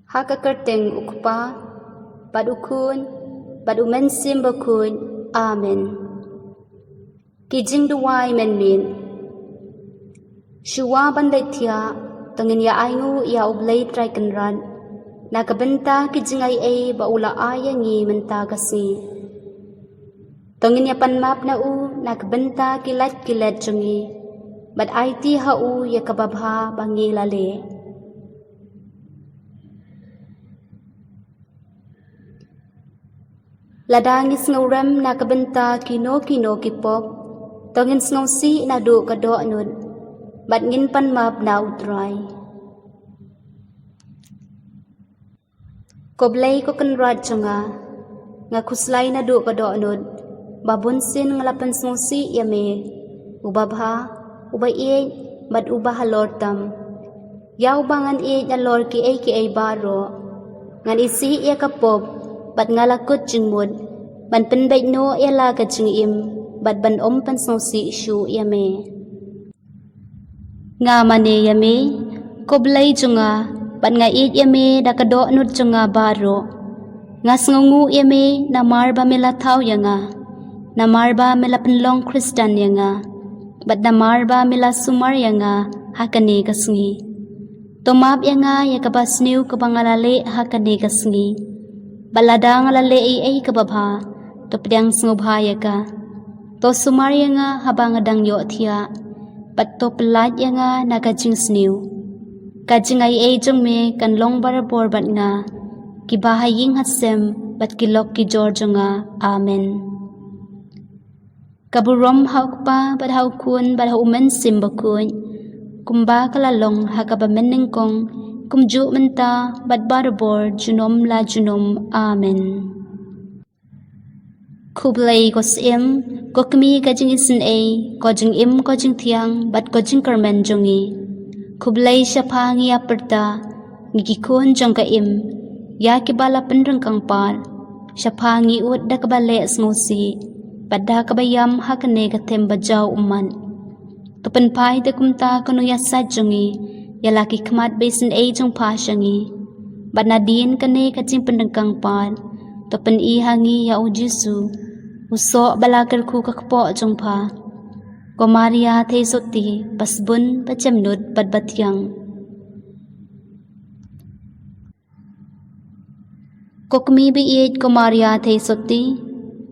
Hakakerteng ukpa, bad ukun, bad umensim bakun, amen. Kijing duwai menmin. Shuwa bandai tia, tongin ya aingu ya ublay try kanran. Nakabenta kijing ay ba ula ayangi mentagasi. Tongin ya panmap na nakabenta kilat jungi. Bad IT hau ya kababha bangi lale. Ladangis ngurem nakabenta kino kipop. Tongin ngausi na do kado anud. Bad ngin panmap na utray. Koblay ko kanrad junga. Nga kuslay na do kado anud. Babunsin ngalapan ngausi yame. Ubabha, ubay bad ubah halortam. Yaw bangan alor ki ay baro. Ngan isi iya kapop, bad ngalakot jingmud. Ban penbay no yala ka jingim, bad ban pan ngausi isyu yame. Nga mane yame, koblay junga, bad nga yame dakado anud junga baro. Nga sngungu yame na marba milataw yanga. Na marba milapenlong Kristan yanga. Bad na marba mila sumar yanga hakani kasngi. Tomab yanga yakabasniw kabangalale hakani kasngi. Baladang alale ay kababha, to pidang snubhaya ka. To sumar yanga habang adang yotia, bad to pelat yanga nakajing sniw. Kajing ay jong me kan long barabor bat nga, kibahaying hatsem bat kilok ki George nga, amen. Kaburom haukpa bad haukun bad haumen simbakun, kumba kalalong hakabamen kong, kumju menta bad barabor junom la junom, amen. Kublay kosim, kokmi kajing isin kojing im kojing tiang bad kojing kermen jongi. Kublay siapa ngi aperta, ngikikun jong ka im, ya kibala penreng kang par, siapa ngi ut da kabale sngosi. Pada kabayam hakane katem bajaw uman. Tupan pai de kumta kanu yasad jongi, yalaki kmat basin jong pasyangi. Bad nadin kane kacing pendengkang pan, tupan ihangi ya ujisu, uso balakar ku kakpo jong pa. Komaria te soti, pasbun pacemnud bad batyang. Kokmi biit komaria te soti,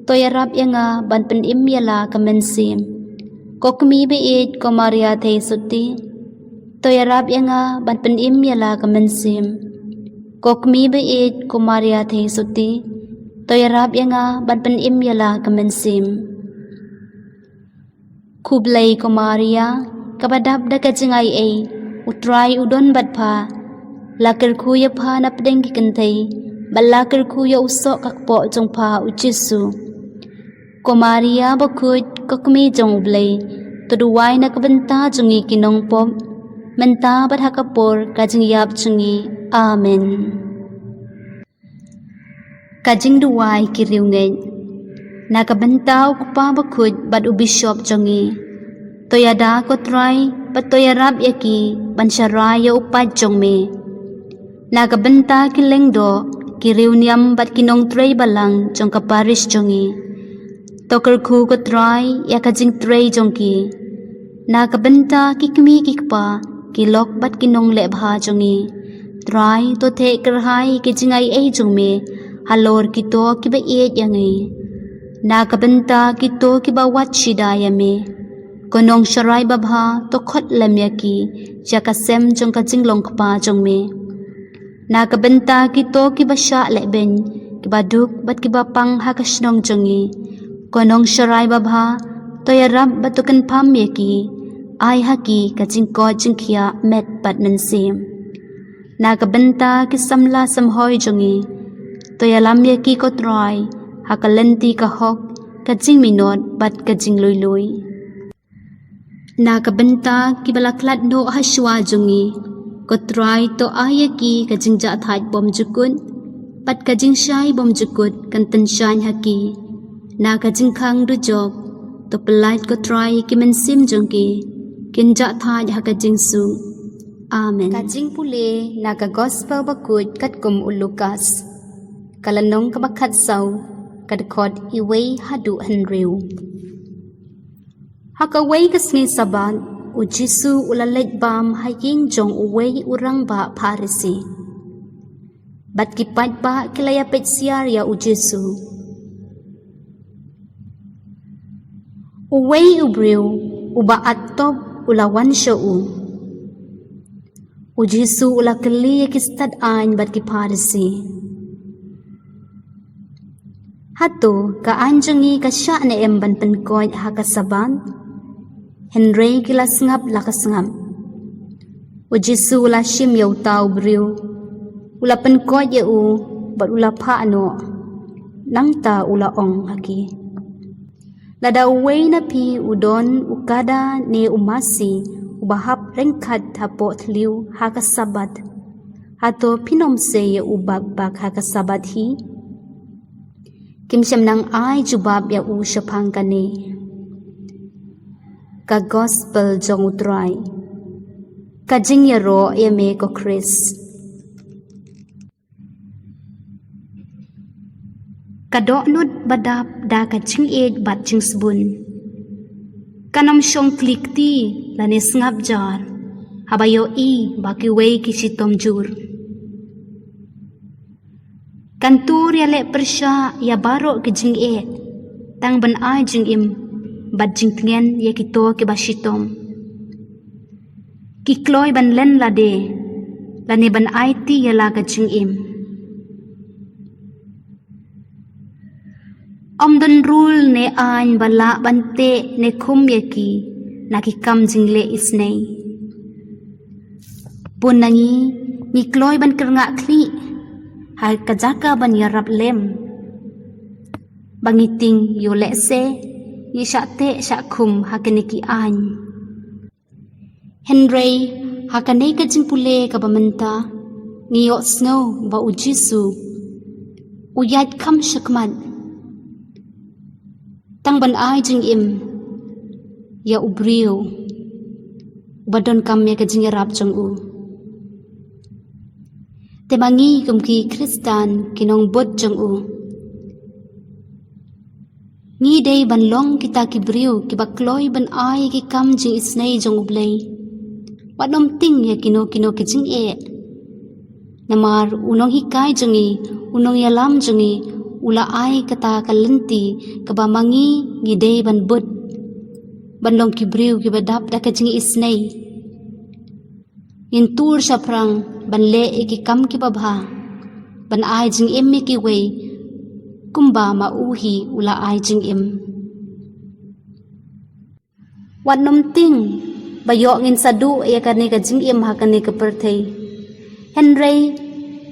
toyarap yanga ban penim yala kamensim. Kokmi biit komaria te suti. Toyarap yanga ban penim yala kamensim. Kokmi biit komaria te suti. Toyarap yanga ban penim yala kamensim. Kublay komaria kabadap da kajingay utray udon badpa. Lakar kuya pa napdeng kikantay. Balakar kuya usok kakpo jong pa ujisu. Komaria bakut kokmi jong ublay, tuduway na kabenta jongi kinong pop, menta bad hakapor kajing yap jongi, amen. Kajing duway kiriungay, nakabenta ukpa bakut bad ubishop jongi, toyada kotray bad toyarap yaki bansharaya upad jong me. Nakabenta kilengdo kiriunyam bad kinong tray balang jong kaparis jongi. Tokar ku ko try ya kajing tray jongki. Nakabenta kikmi kikpa kilok bat kinong lebha jongi. Try to te kerhai kijingay jongme halor kito kiba yangi. Nakabenta kito kiba watshida yame. Konong sharay babha to khot lamyaki jakasem jong kajing longkpa jongme. Nakabenta kito kiba sya leben kiba duk bat kiba pang hakasnong jongi. Konong sharay babha, toyarap batukan pam yaki, ay haki kajing ko jingkya met bat mensim. Nakabenta kisamla samhoy jongi, toyalam yaki ko troy, hakalenti kahok, kajing minot bat kajing luy. Nakabenta kibalaklat no haswa jongi, ko troy to ayaki kajing jathat bom jukun, pat kajing syay bom jukut kantan syan haki. Na kajing khang du jok, to pelait ko try kimensim jongki, kinja thaj ha kajing su. Amen. Kajing pule naga gospel bakut kat kum ulukas. Kalanong kabakat saw kadkod iway hadu henriw. Hakaway kasni sabat u Jisu ulalit bam haying jong uway urang ba parisi. Bat kipat ba kilayapit siyarya u Jisu. Uway ubriw uba atop ulawan siya u. U Jisu ula keliya kistad ain bat kiparisi. Hato kaanjangi kasya na emban penkoy hakasaban. Henry kilas ngap lakas ngap. U Jisu ula shim yaw tau briw. Ula penkoy ya u bat ula paano. Nangta ula ong haki. Lada uway na pi udon ukada ni umasi. Ubahap rengkat hapo tliw hakasabat. Hato pinomse ya ubag-bag hakasabat hi. Kimsyam nang ay jubab ya u syapang kani. Ka gospel jong utray. Kajing yaro yame ko Chris. Kadoknod badap da kajing ed bat jing sabun. Kanam syong klik ti lanis ngap jar. Habayo i baki way kisitom jur. Kantur ya lek persya ya baro kajing ed. Tang ban ay jing im. Bad jing tngen ya kito ke basitom. Kikloy ban len lade. Lani ban ay ti ya laga jing im. Omdon rule ne ain bala bante ne kum yaki nakikam jingle isnay. Pun nangi mikloy ban kerngak kli hay kajaka ban yarap lem. Bangiting yo lese yishate syakum hakaniki ain. Henry hakanay kajing pule kabamenta ngiyok snow ba u Jisu uyat kam syakmat. Tang ban ay jing im ya ubriyo badon kam ya kajing yarap jong u. Temangi kumki Kristan kinong bot jong u. Ngi day ban long kita kibriyo kibakloy ban ay kikam jing isnay jong ublay. Wadom ting ya kino kajing e. Namar unong hikay jongi unong yalam jongi. Ula ay kata kalenti kabamangi ngidey ban bud ban long kibriw kibadap da kajing isnay intur sa prang ban le ikikam kibabha ban ay jing im kiway kumba mauhi ula ay jing im wan nom ting bayo ngin sadu ya kani kajing im hakani kapertay Henry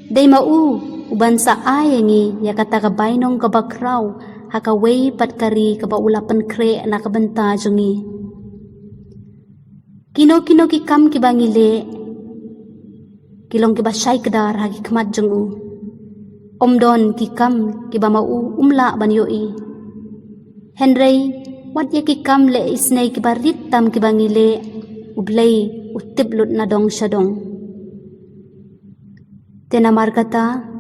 day mau uban sa ayangi ya kata kabaynong kabakraw hakaway patkari kabaulapan kre na kabanta jongi. Kino kikam kibangile kilong kibasyay kadar hagikmat jongu. Omdon kikam kibamau umla banyoi. Henry wat ya kikam le isnay kibaritam kibangile ublay utiblot na dong syadong. Tenamar kata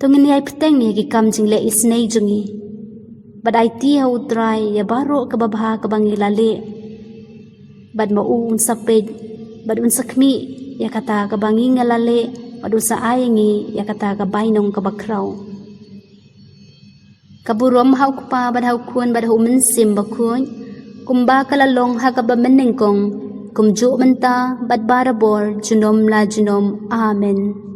tungin ay peteng ya kikam jing le isnay jungi. Bad ay tiya utray ya baro kababha kabangilali. Bad mauun sapid, bad unsakmi ya kata kabangi ngalali, bad unsa ayangi ya kata kabaynong kabakraw. Kaburom haw kupa bad haw kun bad haw mensim bakun, kumba kalalong hagabameneng kong, kumju menta bad barabor junom la junom. Amen.